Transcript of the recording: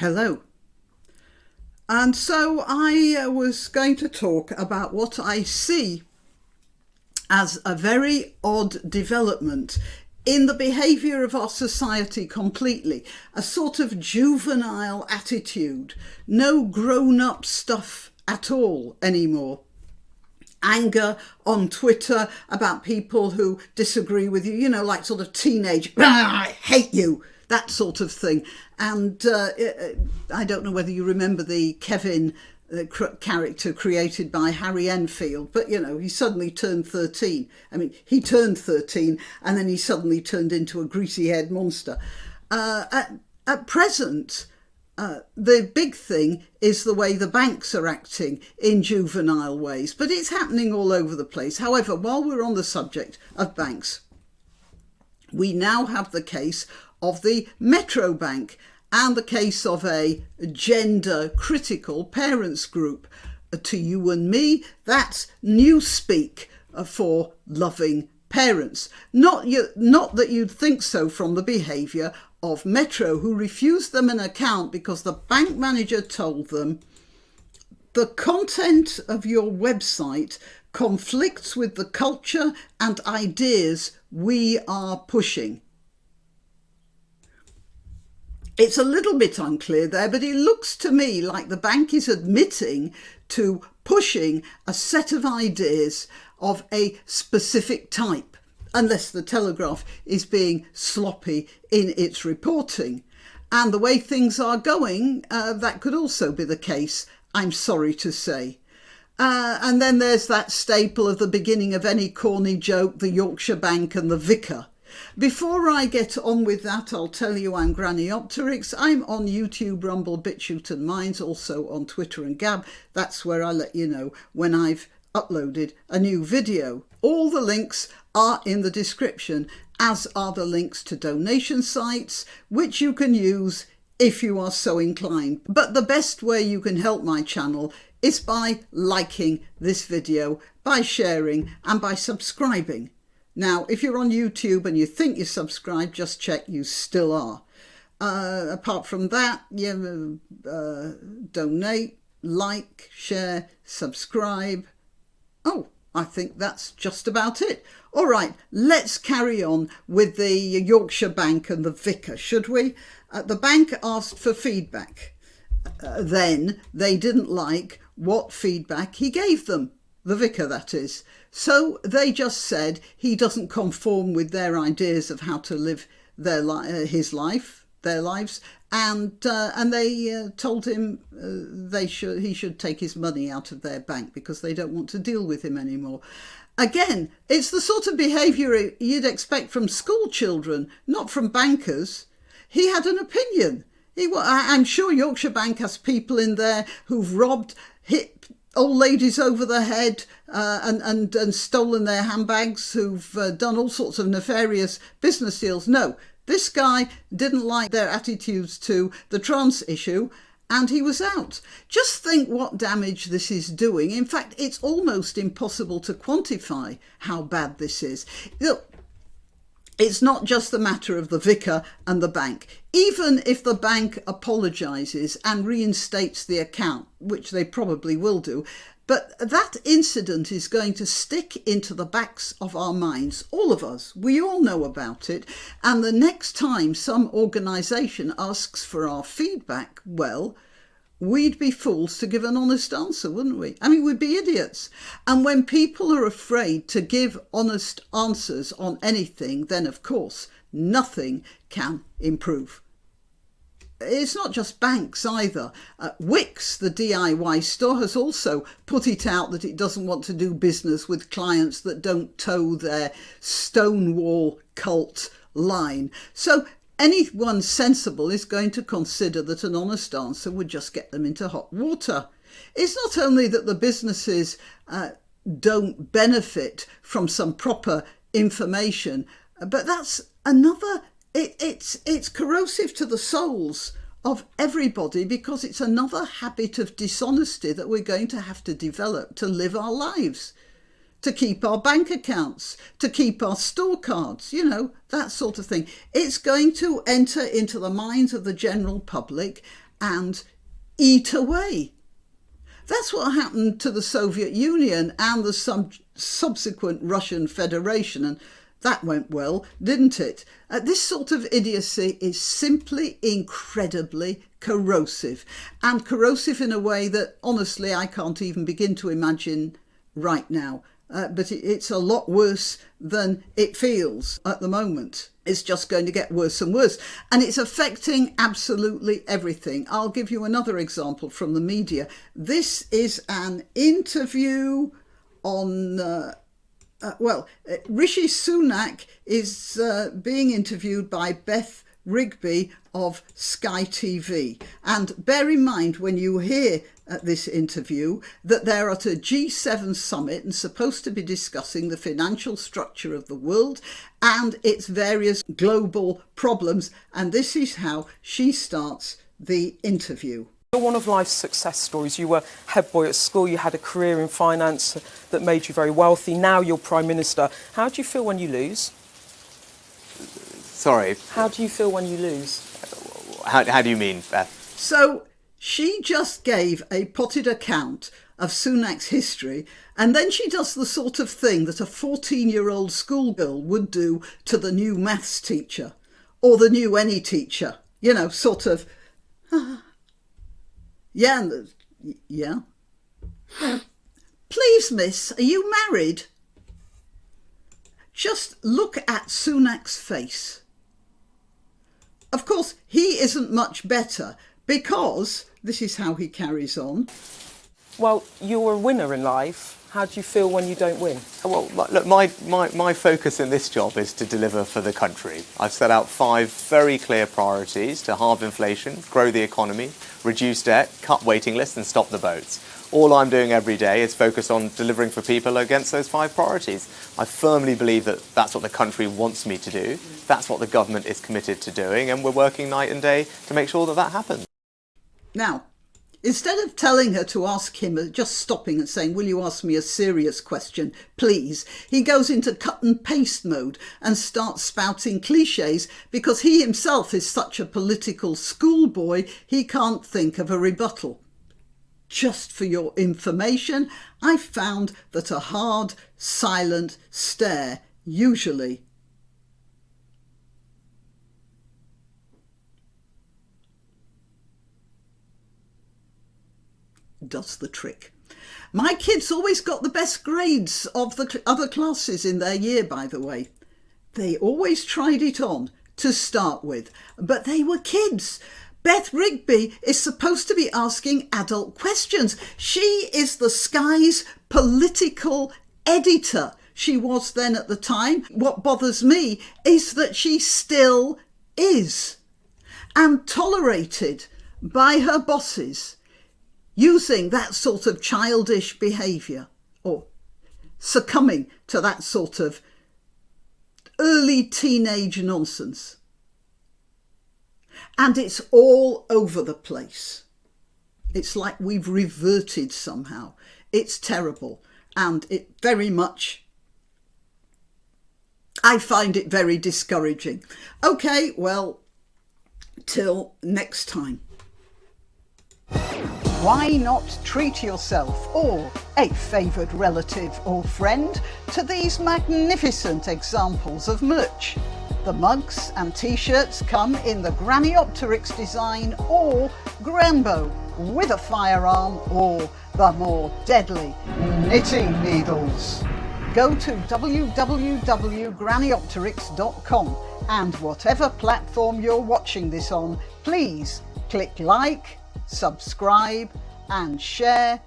Hello. And so I was going to talk about what I see as a very odd development in the behaviour of our society completely. A sort of juvenile attitude, no grown-up stuff at all anymore. Anger on Twitter about people who disagree with you, like sort of teenage, I hate you, that sort of thing. And I don't know whether you remember the Kevin character created by Harry Enfield, but he suddenly turned 13. I mean, he turned 13 and then he suddenly turned into a greasy-haired monster. At present, the big thing is the way the banks are acting in juvenile ways, but it's happening all over the place. However, while we're on the subject of banks, we now have the case of the Metro Bank and the case of a gender-critical parents group. To you and me, that's newspeak for loving parents. Not that you'd think so from the behaviour of Metro, who refused them an account because the bank manager told them the content of your website conflicts with the culture and ideas we are pushing. It's a little bit unclear there, but it looks to me like the bank is admitting to pushing a set of ideas of a specific type, unless the Telegraph is being sloppy in its reporting. And the way things are going, that could also be the case, I'm sorry to say. And then there's that staple of the beginning of any corny joke, the Yorkshire Bank and the vicar. Before I get on with that, I'll tell you I'm Granniopteryx. I'm on YouTube, Rumble, BitChute and Minds, also on Twitter and Gab. That's where I let you know when I've uploaded a new video. All the links are in the description, as are the links to donation sites, which you can use if you are so inclined. But the best way you can help my channel is by liking this video, by sharing and by subscribing. Now, if you're on YouTube and you think you're subscribed, just check you still are. Apart from that, donate, like, share, subscribe. Oh, I think that's just about it. All right, let's carry on with the Yorkshire Bank and the vicar, should we? The bank asked for feedback. Then they didn't like what feedback he gave them. The vicar, that is. So they just said he doesn't conform with their ideas of how to live their lives, and they told him he should take his money out of their bank because they don't want to deal with him anymore. Again, it's the sort of behaviour you'd expect from school children, not from bankers. He had an opinion. I'm sure Yorkshire Bank has people in there who've robbed, hit old ladies over the head and stolen their handbags, who've done all sorts of nefarious business deals. No, this guy didn't like their attitudes to the trans issue and he was out. Just think what damage this is doing. In fact, it's almost impossible to quantify how bad this is. Look, it's not just the matter of the vicar and the bank. Even if the bank apologises and reinstates the account, which they probably will do, but that incident is going to stick into the backs of our minds, all of us. We all know about it. And the next time some organisation asks for our feedback, well, we'd be fools to give an honest answer, wouldn't we? I mean, we'd be idiots. And when people are afraid to give honest answers on anything, then of course, nothing can improve. It's not just banks either. Wix, the DIY store, has also put it out that it doesn't want to do business with clients that don't toe their Stonewall cult line. So anyone sensible is going to consider that an honest answer would just get them into hot water. It's not only that the businesses don't benefit from some proper information, but that's another. It's corrosive to the souls of everybody because it's another habit of dishonesty that we're going to have to develop to live our lives, to keep our bank accounts, to keep our store cards, that sort of thing. It's going to enter into the minds of the general public and eat away. That's what happened to the Soviet Union and the subsequent Russian Federation, and that went well, didn't it? This sort of idiocy is simply incredibly corrosive, and corrosive in a way that, honestly, I can't even begin to imagine right now. But it's a lot worse than it feels at the moment. It's just going to get worse and worse. And it's affecting absolutely everything. I'll give you another example from the media. This is an interview on... Rishi Sunak is being interviewed by Beth Rigby of Sky TV. And bear in mind when you hear this interview that they're at a G7 summit and supposed to be discussing the financial structure of the world and its various global problems. And this is how she starts the interview. You're one of life's success stories. You were head boy at school, you had a career in finance that made you very wealthy. Now you're Prime Minister. How do you feel when you lose? Sorry? How do you feel when you lose? How do you mean, Beth? So she just gave a potted account of Sunak's history, and then she does the sort of thing that a 14-year-old schoolgirl would do to the new maths teacher or the new any teacher. You know, sort of... Yeah. Please, miss, are you married? Just look at Sunak's face. Of course, he isn't much better because this is how he carries on. Well, you're a winner in life. How do you feel when you don't win? Well, look, my focus in this job is to deliver for the country. I've set out 5 very clear priorities: to halve inflation, grow the economy, reduce debt, cut waiting lists and stop the votes. All I'm doing every day is focus on delivering for people against those 5 priorities. I firmly believe that that's what the country wants me to do. That's what the government is committed to doing, and we're working night and day to make sure that that happens. Now, instead of telling her to ask him, just stopping and saying, will you ask me a serious question, please, he goes into cut and paste mode and starts spouting cliches because he himself is such a political schoolboy, he can't think of a rebuttal. Just for your information, I found that a hard, silent stare usually does the trick. My kids always got the best grades of the other classes in their year, by the way. They always tried it on to start with, but they were kids. Beth Rigby is supposed to be asking adult questions. She is the Sky's political editor. She was then at the time. What bothers me is that she still is, and tolerated by her bosses, using that sort of childish behaviour or succumbing to that sort of early teenage nonsense. And it's all over the place. It's like we've reverted somehow. It's terrible. And it very much, I find it very discouraging. Okay, well, till next time. Why not treat yourself or a favoured relative or friend to these magnificent examples of merch? The mugs and t-shirts come in the granniopteryx design or Granbo with a firearm or the more deadly knitting needles. Go to www.granniopteryx.com and whatever platform you're watching this on, please click like, subscribe and share.